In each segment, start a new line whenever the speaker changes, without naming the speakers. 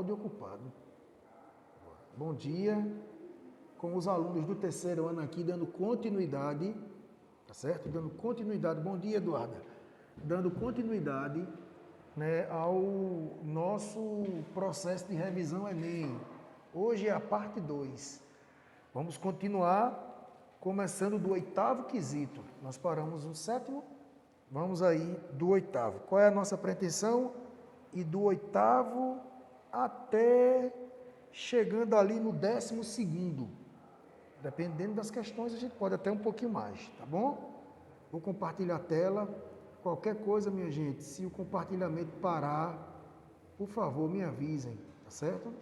áudio ocupado. Bom dia, com os alunos do terceiro ano aqui, dando continuidade, tá certo? Dando continuidade, bom dia, Eduarda. Dando continuidade, né, ao nosso processo de revisão Enem. Hoje é a parte 2. Vamos continuar começando do oitavo quesito. Nós paramos no sétimo, vamos aí do oitavo. Qual é a nossa pretensão? E do oitavo até chegando ali no 12º. Dependendo das questões, a gente pode até um pouquinho mais, tá bom? Vou compartilhar a tela. Qualquer coisa, minha gente, se o compartilhamento parar, por favor, me avisem, tá certo?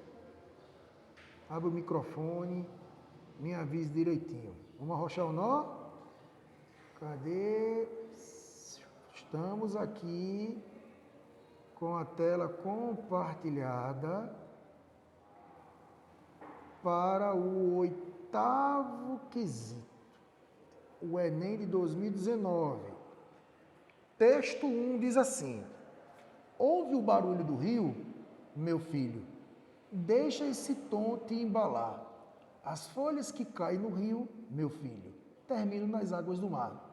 Abre o microfone, me avise direitinho. Vamos arrochar o nó? Cadê? Estamos aqui com a tela compartilhada para o oitavo quesito, o Enem de 2019. Texto 1 diz assim: ouve o barulho do rio, meu filho, deixa esse tom te embalar. As folhas que caem no rio, meu filho, terminam nas águas do mar.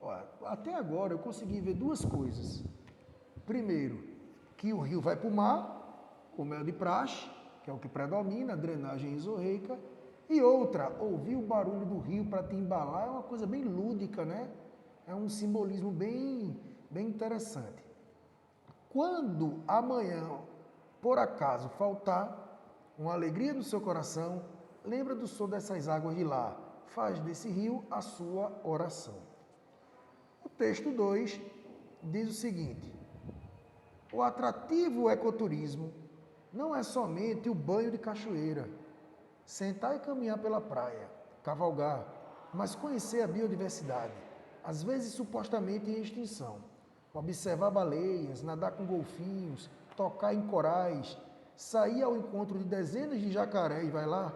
Olha, até agora eu consegui ver duas coisas. Primeiro, que o rio vai para o mar, como é de praxe, que é o que predomina, a drenagem isorreica. E outra, ouvir o barulho do rio para te embalar é uma coisa bem lúdica, né? É um simbolismo bem interessante. Quando amanhã, por acaso, faltar uma alegria no seu coração, lembra do som dessas águas de lá. Faz desse rio a sua oração. O texto 2 diz o seguinte: o atrativo ecoturismo não é somente o banho de cachoeira, sentar e caminhar pela praia, cavalgar, mas conhecer a biodiversidade, às vezes supostamente em extinção. Observar baleias, nadar com golfinhos, tocar em corais, sair ao encontro de dezenas de jacarés, vai lá,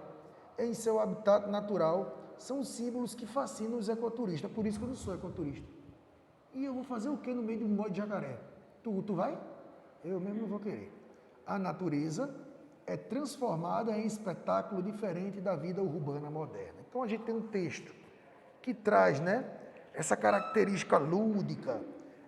em seu habitat natural, são símbolos que fascinam os ecoturistas. Por isso que eu não sou ecoturista. E eu vou fazer o que no meio de um monte de jacaré? Tu vai? Eu mesmo não vou querer. A natureza é transformada em espetáculo diferente da vida urbana moderna. Então a gente tem um texto que traz, né, essa característica lúdica,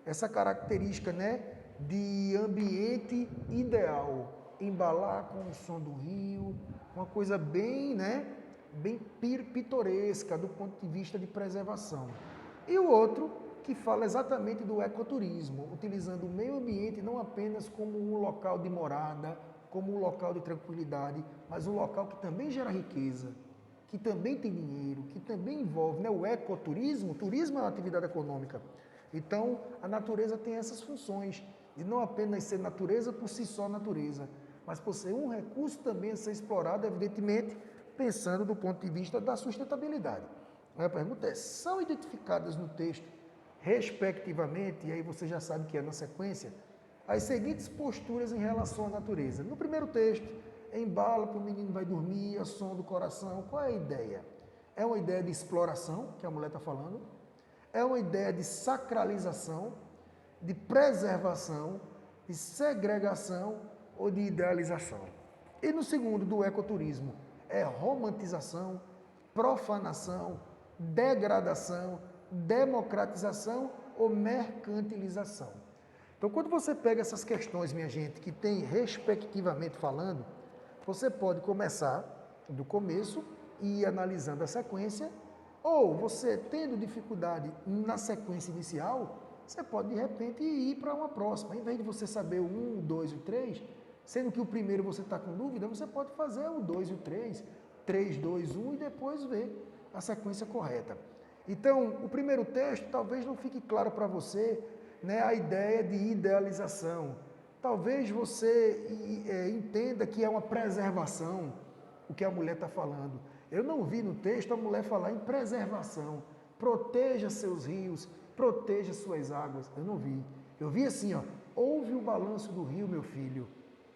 essa característica, né, de ambiente ideal, embalar com o som do rio, uma coisa bem, né, bem pitoresca do ponto de vista de preservação. E o outro que fala exatamente do ecoturismo, utilizando o meio ambiente não apenas como um local de morada, como um local de tranquilidade, mas um local que também gera riqueza, que também tem dinheiro, que também envolve, né, o ecoturismo. O turismo é uma atividade econômica. Então, a natureza tem essas funções, de não apenas ser natureza por si só natureza, mas por ser um recurso também a ser explorado, evidentemente, pensando do ponto de vista da sustentabilidade. A pergunta é, são identificadas no texto, respectivamente, e aí você já sabe que é na sequência, as seguintes posturas em relação à natureza. No primeiro texto, embala para o menino vai dormir, a som do coração. Qual é a ideia? É uma ideia de exploração, que a mulher está falando, é uma ideia de sacralização, de preservação, de segregação ou de idealização. E no segundo, do ecoturismo, é romantização, profanação, degradação, democratização ou mercantilização. Então, quando você pega essas questões, minha gente, que tem respectivamente falando, você pode começar do começo e ir analisando a sequência, ou você, tendo dificuldade na sequência inicial, você pode, de repente, ir para uma próxima. Em vez de você saber o 1, o 2 e o 3, sendo que o primeiro você está com dúvida, você pode fazer o 2 e o 3, 3, 2, 1 e depois ver a sequência correta. Então, o primeiro texto talvez não fique claro para você, né, a ideia de idealização. Talvez você entenda que é uma preservação, o que a mulher está falando. Eu não vi no texto a mulher falar em preservação. Proteja seus rios, proteja suas águas. Eu não vi. Eu vi assim, ó, ouve o balanço do rio, meu filho.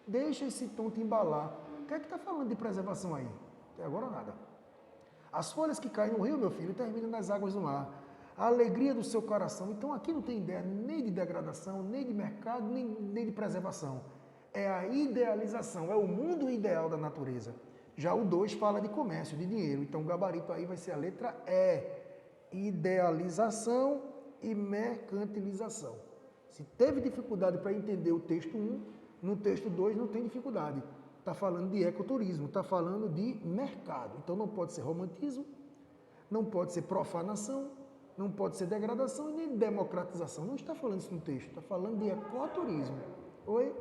Deixa esse tom te embalar. O que é que está falando de preservação aí? Até agora nada. As folhas que caem no rio, meu filho, terminam nas águas do mar. A alegria do seu coração. Então aqui não tem ideia nem de degradação, nem de mercado, nem de preservação. é a idealização, é o mundo ideal da natureza. Já o 2 fala de comércio, de dinheiro. Então o gabarito aí vai ser a letra E. Idealização e mercantilização. Se teve dificuldade para entender o texto 1, no texto 2 não tem dificuldade. Está falando de ecoturismo, está falando de mercado. Então não pode ser romantismo, não pode ser profanação, não pode ser degradação e nem democratização. Não está falando isso no texto, está falando de ecoturismo. Oi?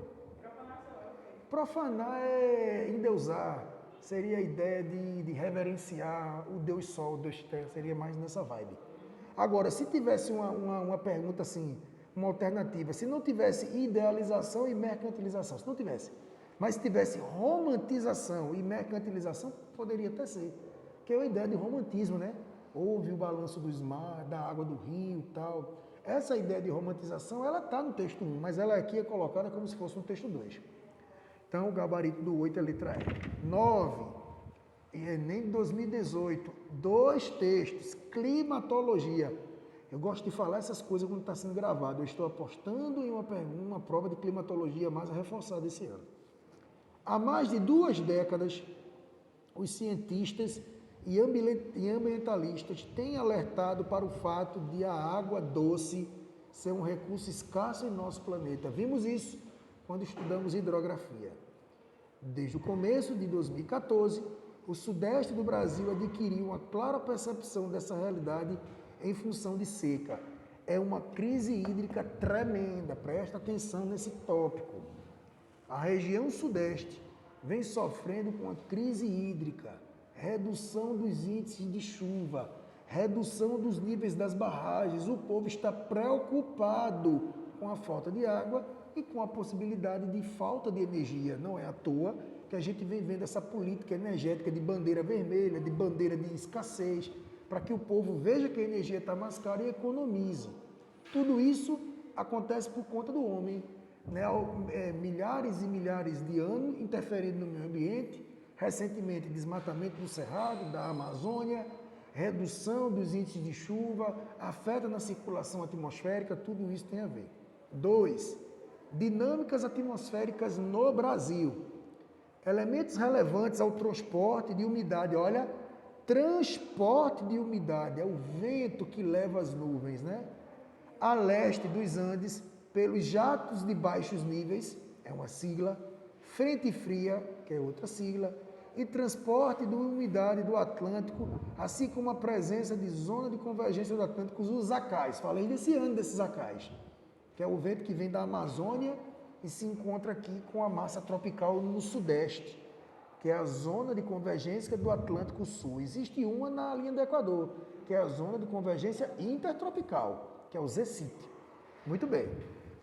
Profanar é endeusar, seria a ideia de reverenciar o Deus Sol, o Deus Terra, seria mais nessa vibe. Agora, se tivesse uma pergunta assim, uma alternativa, se não tivesse idealização e mercantilização, se não tivesse, mas se tivesse romantização e mercantilização, poderia até ser, que é a ideia de romantismo, né? Houve o balanço dos mares, da água do rio e tal. Essa ideia de romantização, ela está no texto 1, mas ela aqui é colocada como se fosse no texto 2. Então, o gabarito do 8 é a letra E. 9, Enem de 2018, 2 textos, climatologia. Eu gosto de falar essas coisas quando está sendo gravado. Eu estou apostando em uma prova de climatologia mais reforçada esse ano. Há mais de 2 décadas, os cientistas e ambientalistas têm alertado para o fato de a água doce ser um recurso escasso em nosso planeta. Vimos isso quando estudamos hidrografia. Desde o começo de 2014, o sudeste do Brasil adquiriu uma clara percepção dessa realidade em função de seca. É uma crise hídrica tremenda, presta atenção nesse tópico. A região sudeste vem sofrendo com a crise hídrica, redução dos índices de chuva, redução dos níveis das barragens. O povo está preocupado com a falta de água e com a possibilidade de falta de energia. Não é à toa que a gente vem vendo essa política energética de bandeira vermelha, de bandeira de escassez, para que o povo veja que a energia está mais cara e economize. Tudo isso acontece por conta do homem, né? Milhares e milhares de anos interferindo no meio ambiente, recentemente desmatamento do Cerrado, da Amazônia, redução dos índices de chuva, afeta na circulação atmosférica, tudo isso tem a ver. 2. Dinâmicas atmosféricas no Brasil. Elementos relevantes ao transporte de umidade. Olha, transporte de umidade, é o vento que leva as nuvens, né? A leste dos Andes, pelos jatos de baixos níveis, é uma sigla, frente fria, que é outra sigla, e transporte de umidade do Atlântico, assim como a presença de zona de convergência do Atlântico, os acais. Falei desse ano desses acais, que é o vento que vem da Amazônia e se encontra aqui com a massa tropical no sudeste, que é a zona de convergência do Atlântico Sul. Existe uma na linha do Equador, que é a zona de convergência intertropical, que é o ZCIT. Muito bem.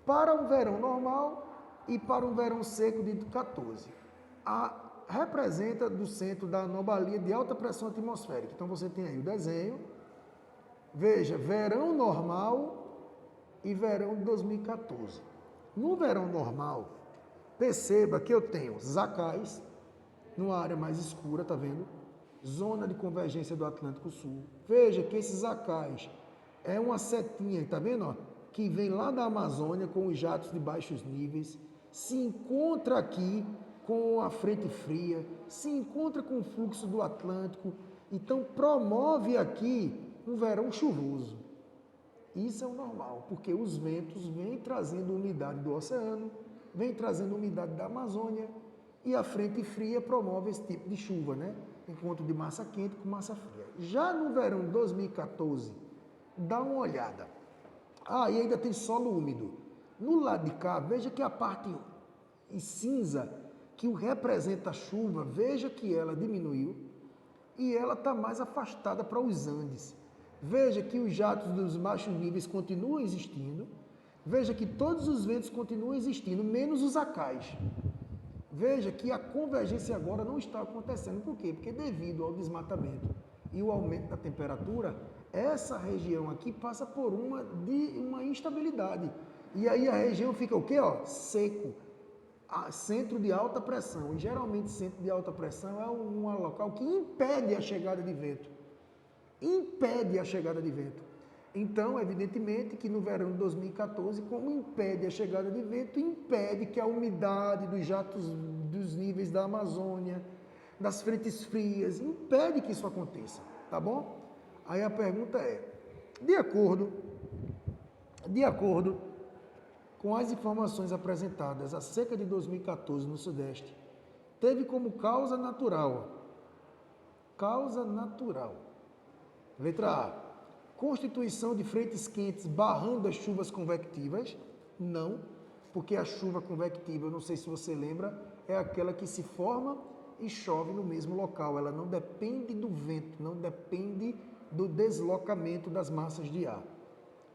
Para um verão normal e para um verão seco de 14. Representa do centro da anomalia de alta pressão atmosférica. Então você tem aí o desenho. Veja, verão normal e verão de 2014. No verão normal, perceba que eu tenho zacais, numa área mais escura, tá vendo? Zona de convergência do Atlântico Sul. Veja que esses acais é uma setinha, tá vendo? Ó, que vem lá da Amazônia com os jatos de baixos níveis, se encontra aqui com a frente fria, se encontra com o fluxo do Atlântico, então promove aqui um verão chuvoso. Isso é o normal, porque os ventos vêm trazendo umidade do oceano, vêm trazendo umidade da Amazônia, e a frente fria promove esse tipo de chuva, né? Encontro de massa quente com massa fria. Já no verão de 2014, dá uma olhada. E ainda tem solo úmido. No lado de cá, veja que a parte cinza que representa a chuva, veja que ela diminuiu e ela está mais afastada para os Andes. Veja que os jatos dos baixos níveis continuam existindo. Veja que todos os ventos continuam existindo, menos os acais. Veja que a convergência agora não está acontecendo. Por quê? Porque devido ao desmatamento e o aumento da temperatura, essa região aqui passa por uma instabilidade. E aí a região fica o quê? Seco. Centro de alta pressão. E geralmente centro de alta pressão é um local que impede a chegada de vento. Impede a chegada de vento. Então, evidentemente que no verão de 2014, como impede a chegada de vento, impede que a umidade dos jatos dos níveis da Amazônia, das frentes frias, impede que isso aconteça, tá bom? Aí a pergunta é, de acordo com as informações apresentadas, a seca de 2014 no Sudeste teve como causa natural. Letra A. Constituição de frentes quentes barrando as chuvas convectivas. Não, porque a chuva convectiva, eu não sei se você lembra, é aquela que se forma e chove no mesmo local. Ela não depende do vento, não depende do deslocamento das massas de ar.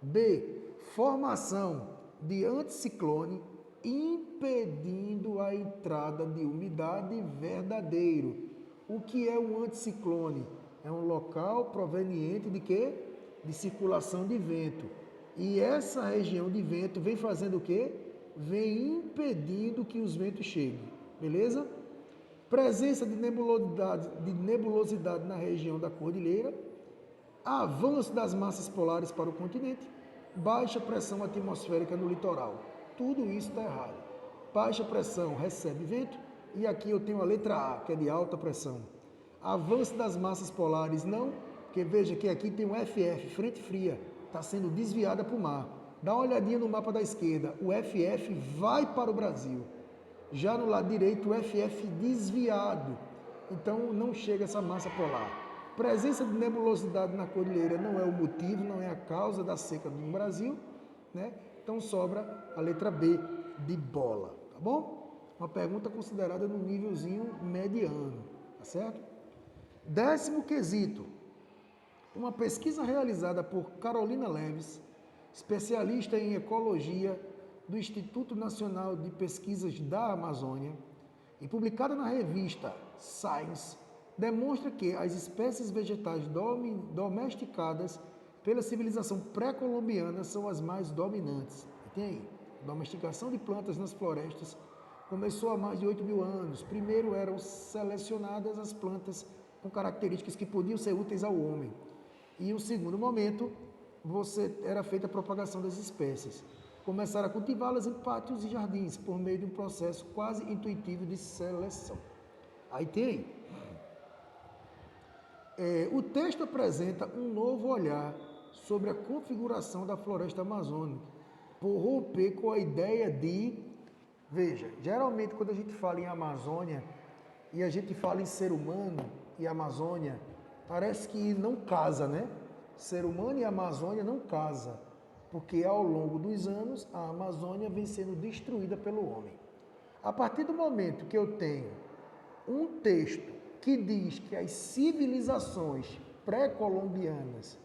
B. Formação de anticiclone impedindo a entrada de umidade verdadeiro. O que é um anticiclone? É um local proveniente de quê? De circulação de vento. E essa região de vento vem fazendo o quê? Vem impedindo que os ventos cheguem. Beleza? Presença de nebulosidade na região da cordilheira. Avanço das massas polares para o continente. Baixa pressão atmosférica no litoral. Tudo isso está errado. Baixa pressão recebe vento. E aqui eu tenho a letra A, que é de alta pressão. Avanço das massas polares, não, porque veja que aqui tem um FF, frente fria, está sendo desviada para o mar. Dá uma olhadinha no mapa da esquerda, o FF vai para o Brasil. Já no lado direito, o FF desviado. Então não chega essa massa polar. Presença de nebulosidade na cordilheira não é o motivo, não é a causa da seca no Brasil, né? Então sobra a letra B, de bola, tá bom? Uma pergunta considerada no nívelzinho mediano, tá certo? 10º quesito. Uma pesquisa realizada por Carolina Leves, especialista em ecologia do Instituto Nacional de Pesquisas da Amazônia, e publicada na revista Science, demonstra que as espécies vegetais domesticadas pela civilização pré-colombiana são as mais dominantes. E tem aí, a domesticação de plantas nas florestas começou há mais de 8.000 anos. Primeiro eram selecionadas as plantas com características que podiam ser úteis ao homem. E o segundo momento, era feita a propagação das espécies. Começaram a cultivá-las em pátios e jardins, por meio de um processo quase intuitivo de seleção. Aí tem o texto apresenta um novo olhar sobre a configuração da floresta amazônica, por romper com a ideia de... Veja, geralmente quando a gente fala em Amazônia e a gente fala em ser humano e Amazônia, parece que não casa, né? Ser humano e Amazônia não casa, porque ao longo dos anos a Amazônia vem sendo destruída pelo homem. A partir do momento que eu tenho um texto que diz que as civilizações pré-colombianas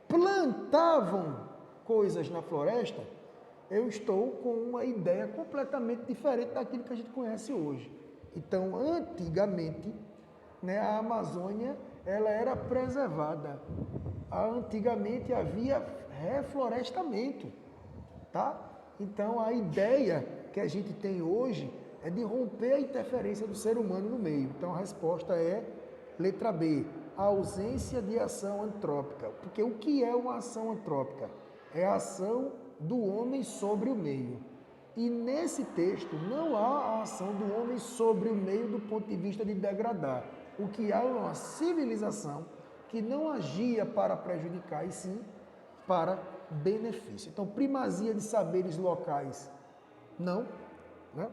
plantavam coisas na floresta, eu estou com uma ideia completamente diferente daquilo que a gente conhece hoje. Então, antigamente, né, a Amazônia ela era preservada. Antigamente havia reflorestamento, tá? Então, a ideia que a gente tem hoje é de romper a interferência do ser humano no meio. Então, a resposta é letra B, a ausência de ação antrópica. Porque o que é uma ação antrópica? É a ação do homem sobre o meio. E nesse texto não há a ação do homem sobre o meio do ponto de vista de degradar. O que há é uma civilização que não agia para prejudicar, e sim para benefício. Então, primazia de saberes locais, não, né?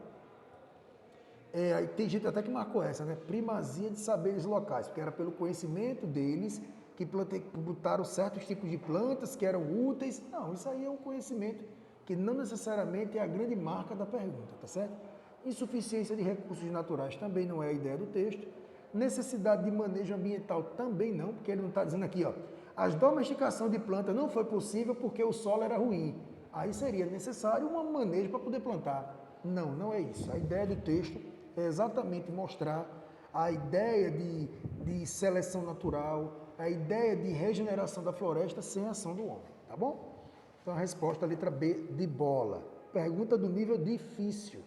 Tem gente até que marcou essa, né? Primazia de saberes locais, porque era pelo conhecimento deles que botaram certos tipos de plantas que eram úteis. Não, isso aí é um conhecimento que não necessariamente é a grande marca da pergunta, tá certo? Insuficiência de recursos naturais também não é a ideia do texto. Necessidade de manejo ambiental também não, porque ele não está dizendo aqui, ó, a domesticação de planta não foi possível porque o solo era ruim. Aí seria necessário um manejo para poder plantar. Não, não é isso. A ideia do texto é exatamente mostrar a ideia de seleção natural, a ideia de regeneração da floresta sem ação do homem, tá bom? Então a resposta é a letra B, de bola. Pergunta do nível difícil.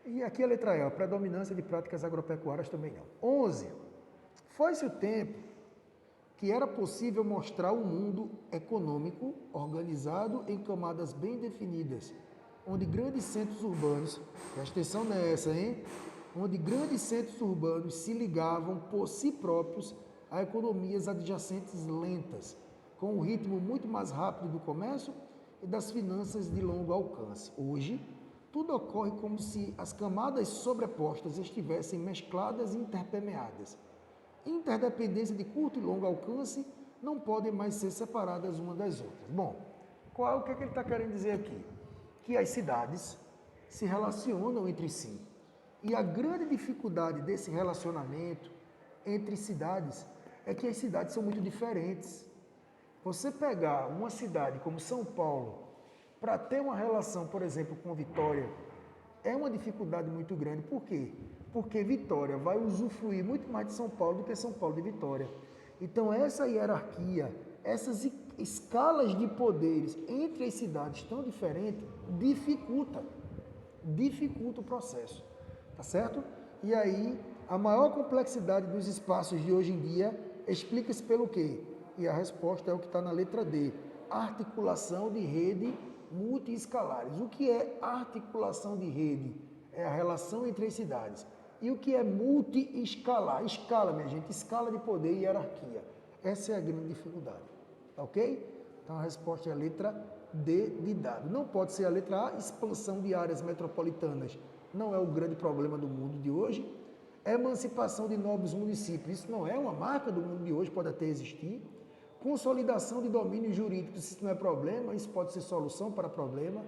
E aqui a letra E, a predominância de práticas agropecuárias também não. 11. Foi-se o tempo que era possível mostrar um mundo econômico organizado em camadas bem definidas, onde grandes centros urbanos, presta atenção nessa, hein? Onde grandes centros urbanos se ligavam por si próprios a economias adjacentes lentas, com um ritmo muito mais rápido do comércio e das finanças de longo alcance. Hoje, tudo ocorre como se as camadas sobrepostas estivessem mescladas e interpermeadas. Interdependência de curto e longo alcance não podem mais ser separadas uma das outras. Bom, o que ele está querendo dizer aqui? Que as cidades se relacionam entre si. E a grande dificuldade desse relacionamento entre cidades é que as cidades são muito diferentes. Você pegar uma cidade como São Paulo para ter uma relação, por exemplo, com Vitória, é uma dificuldade muito grande. Por quê? Porque Vitória vai usufruir muito mais de São Paulo do que São Paulo de Vitória. Então, essa hierarquia, essas escalas de poderes entre as cidades tão diferentes, dificulta o processo, tá certo? E aí, a maior complexidade dos espaços de hoje em dia explica-se pelo quê? E a resposta é o que está na letra D, articulação de rede multiescalares. O que é articulação de rede? É a relação entre as cidades. E o que é multiescalar? Escala, minha gente, escala de poder e hierarquia. Essa é a grande dificuldade, tá ok? Então a resposta é a letra D de dado. Não pode ser a letra A, expansão de áreas metropolitanas. Não é o grande problema do mundo de hoje. Emancipação de novos municípios. Isso não é uma marca do mundo de hoje, pode até existir. Consolidação de domínios jurídicos, isso não é problema, isso pode ser solução para problema.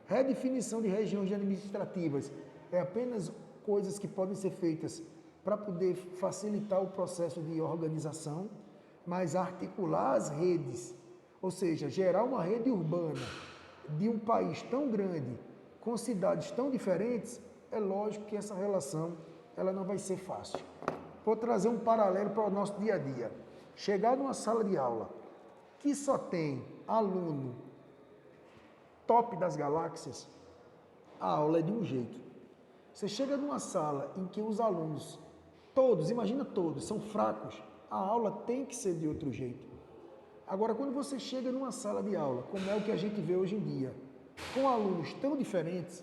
Redefinição de regiões administrativas, é apenas coisas que podem ser feitas para poder facilitar o processo de organização, mas articular as redes, ou seja, gerar uma rede urbana de um país tão grande, com cidades tão diferentes, é lógico que essa relação ela não vai ser fácil. Vou trazer um paralelo para o nosso dia a dia. Chegar numa sala de aula que só tem aluno top das galáxias, a aula é de um jeito. Você chega numa sala em que os alunos, todos, imagina todos, são fracos, a aula tem que ser de outro jeito. Agora, quando você chega numa sala de aula, como é o que a gente vê hoje em dia, com alunos tão diferentes,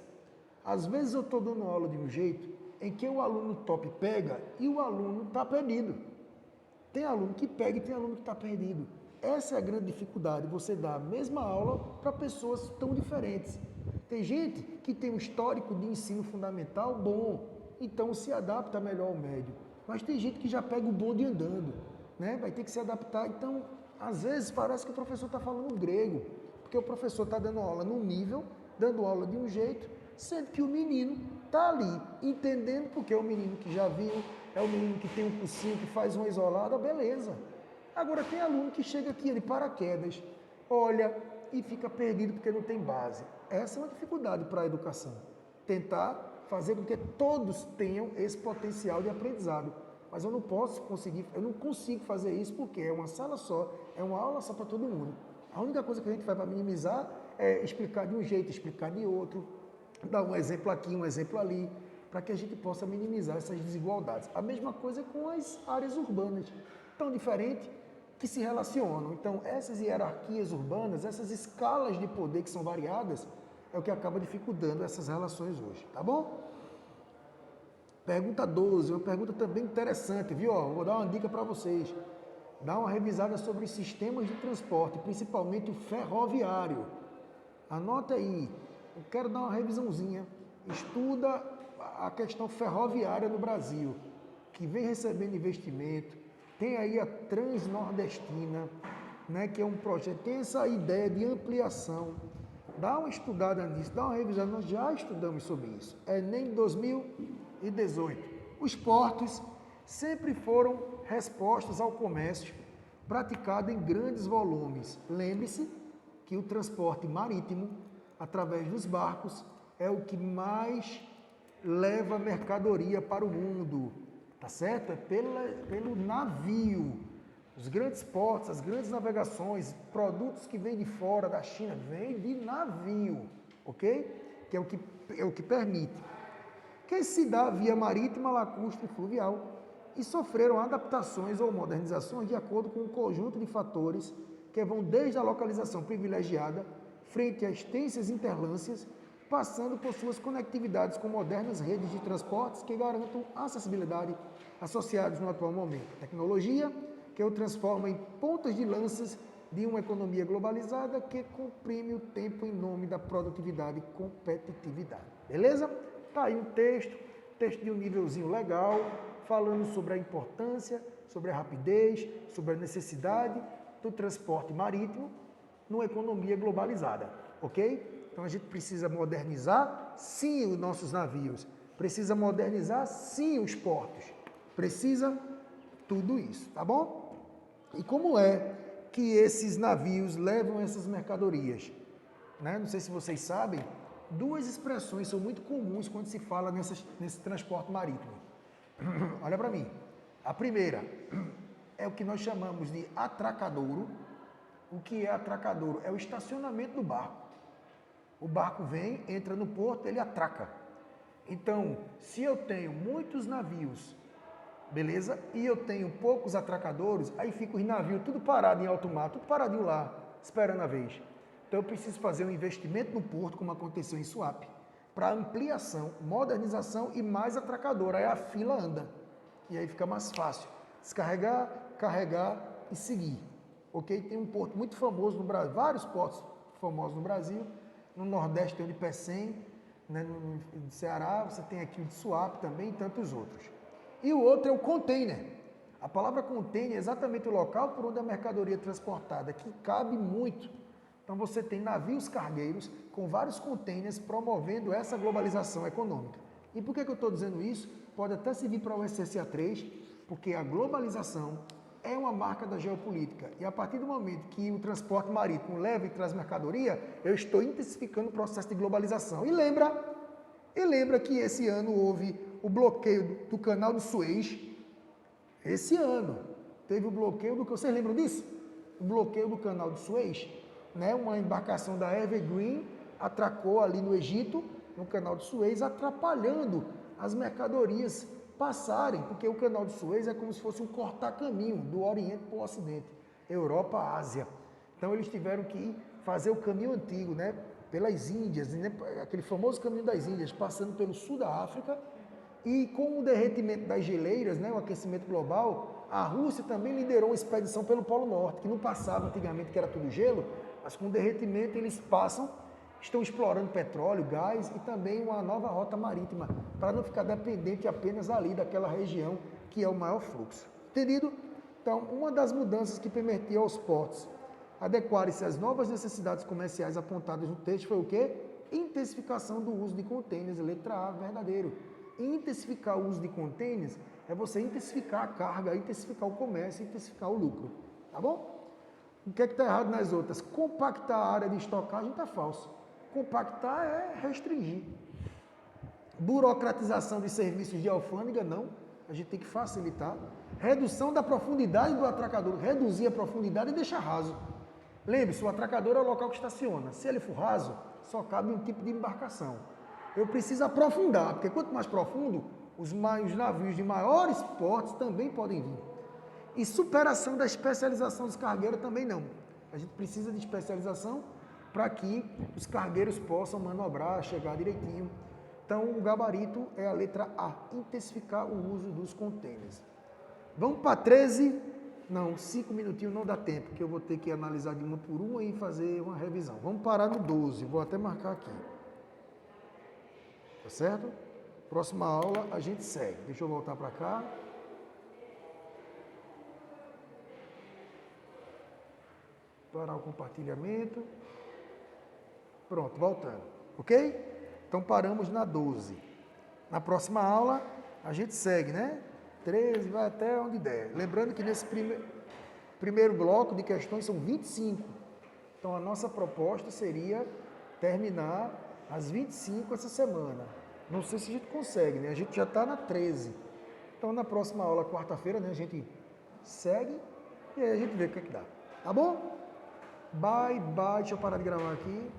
às vezes eu estou dando aula de um jeito em que o aluno top pega e o aluno está perdido. Tem aluno que pega e tem aluno que está perdido. Essa é a grande dificuldade, você dá a mesma aula para pessoas tão diferentes. Tem gente que tem um histórico de ensino fundamental bom, então se adapta melhor ao médio. Mas tem gente que já pega o bonde andando, né? Vai ter que se adaptar. Então, às vezes parece que o professor está falando grego, porque o professor está dando aula num nível, dando aula de um jeito, sendo que o menino está ali, entendendo, porque é o menino que já viu, é o menino que tem um cursinho, que faz uma isolada, beleza. Agora tem aluno que chega aqui de paraquedas, olha e fica perdido porque não tem base. Essa é uma dificuldade para a educação. Tentar fazer com que todos tenham esse potencial de aprendizado. Mas eu não consigo fazer isso porque é uma sala só, é uma aula só para todo mundo. A única coisa que a gente faz para minimizar é explicar de um jeito, explicar de outro, dar um exemplo aqui, um exemplo ali, para que a gente possa minimizar essas desigualdades. A mesma coisa com as áreas urbanas, tão diferentes que se relacionam. Então, essas hierarquias urbanas, essas escalas de poder que são variadas, é o que acaba dificultando essas relações hoje, tá bom? Pergunta 12, uma pergunta também interessante, viu? Vou dar uma dica para vocês. Dá uma revisada sobre os sistemas de transporte, principalmente o ferroviário. Anota aí, eu quero dar uma revisãozinha. Estuda a questão ferroviária no Brasil, que vem recebendo investimento. Tem aí a Transnordestina, né, que é um projeto, tem essa ideia de ampliação. Dá uma estudada nisso, dá uma revisada, nós já estudamos sobre isso. Enem 2018. Os portos sempre foram respostas ao comércio praticado em grandes volumes. Lembre-se que o transporte marítimo, através dos barcos, é o que mais leva mercadoria para o mundo, tá certo? É pelo navio. Os grandes portos, as grandes navegações, produtos que vêm de fora da China, vêm de navio, ok? Que é o que permite. Que se dá via marítima, lacustre e fluvial. e sofreram adaptações ou modernizações de acordo com um conjunto de fatores que vão desde a localização privilegiada frente a extensas interlâncias, passando por suas conectividades com modernas redes de transportes que garantam acessibilidade associados no atual momento. Tecnologia que o transforma em pontas de lanças de uma economia globalizada que comprime o tempo em nome da produtividade e competitividade. Beleza? Tá aí um texto de um nívelzinho legal, falando sobre a importância, sobre a rapidez, sobre a necessidade do transporte marítimo numa economia globalizada, ok? Então a gente precisa modernizar, sim, os nossos navios, precisa modernizar, sim, os portos, precisa tudo isso, tá bom? E como é que esses navios levam essas mercadorias? Né? Não sei se vocês sabem, duas expressões são muito comuns quando se fala nesse transporte marítimo. Olha para mim. A primeira é o que nós chamamos de atracadouro. O que é atracadouro? É o estacionamento do barco. O barco vem, entra no porto, ele atraca. Então, se eu tenho muitos navios, beleza? E eu tenho poucos atracadores, aí fica os navios tudo parado em alto mar, tudo paradinho lá, esperando a vez. Então eu preciso fazer um investimento no porto, como aconteceu em Suape, para ampliação, modernização e mais atracador. Aí a fila anda. E aí fica mais fácil descarregar, carregar e seguir. Ok? Tem um porto muito famoso no Brasil, vários portos famosos no Brasil. No Nordeste tem o de Pecém, né, no Ceará, você tem aqui o de Suape também e tantos outros. E o outro é o container. A palavra container é exatamente o local por onde a mercadoria é transportada, que cabe muito. Então você tem navios cargueiros com vários containers promovendo essa globalização econômica. E por que eu estou dizendo isso? Pode até servir para o SSA3, porque a globalização é uma marca da geopolítica. E a partir do momento que o transporte marítimo leva e traz mercadoria, eu estou intensificando o processo de globalização. E lembra que esse ano houve o bloqueio do canal do Suez. Esse ano teve o bloqueio do... Vocês lembram disso? O bloqueio do canal do Suez, né? Uma embarcação da Evergreen atracou ali no Egito, no canal do Suez, atrapalhando as mercadorias passarem, porque o canal do Suez é como se fosse um cortar-caminho do Oriente para o Ocidente, Europa, Ásia. Então eles tiveram que fazer o caminho antigo, né? Pelas Índias, né? Aquele famoso caminho das Índias, passando pelo sul da África. E com o derretimento das geleiras, né, o aquecimento global, a Rússia também liderou uma expedição pelo Polo Norte, que não passava antigamente, que era tudo gelo, mas com o derretimento eles passam, estão explorando petróleo, gás e também uma nova rota marítima, para não ficar dependente apenas ali daquela região que é o maior fluxo. Entendido? Então, uma das mudanças que permitiu aos portos adequarem-se às novas necessidades comerciais apontadas no texto foi o quê? Intensificação do uso de contêineres, letra A, verdadeiro. Intensificar o uso de contêineres é você intensificar a carga, intensificar o comércio, intensificar o lucro. Tá bom? O que é que está errado nas outras? Compactar a área de estocagem está falso. Compactar é restringir. Burocratização de serviços de alfândega, não. A gente tem que facilitar. Redução da profundidade do atracador. Reduzir a profundidade e deixar raso. Lembre-se, o atracador é o local que estaciona. Se ele for raso, só cabe um tipo de embarcação. Eu preciso aprofundar, porque quanto mais profundo, os navios de maiores portes também podem vir. E superação da especialização dos cargueiros também não. A gente precisa de especialização para que os cargueiros possam manobrar, chegar direitinho. Então, o gabarito é a letra A, intensificar o uso dos contêineres. Vamos para 13? Não, 5 minutinhos não dá tempo, porque eu vou ter que analisar de uma por uma e fazer uma revisão. Vamos parar no 12, vou até marcar aqui. Tá certo? Próxima aula a gente segue. Deixa eu voltar para cá. Parar o compartilhamento. Pronto, voltando. Ok? Então paramos na 12. Na próxima aula a gente segue, né? 13, vai até onde der. Lembrando que nesse primeiro bloco de questões são 25. Então a nossa proposta seria terminar as 25 essa semana. Não sei se a gente consegue, né? A gente já está na 13. Então, na próxima aula, quarta-feira, né? A gente segue e aí a gente vê o que é que dá. Tá bom? Bye, bye. Deixa eu parar de gravar aqui.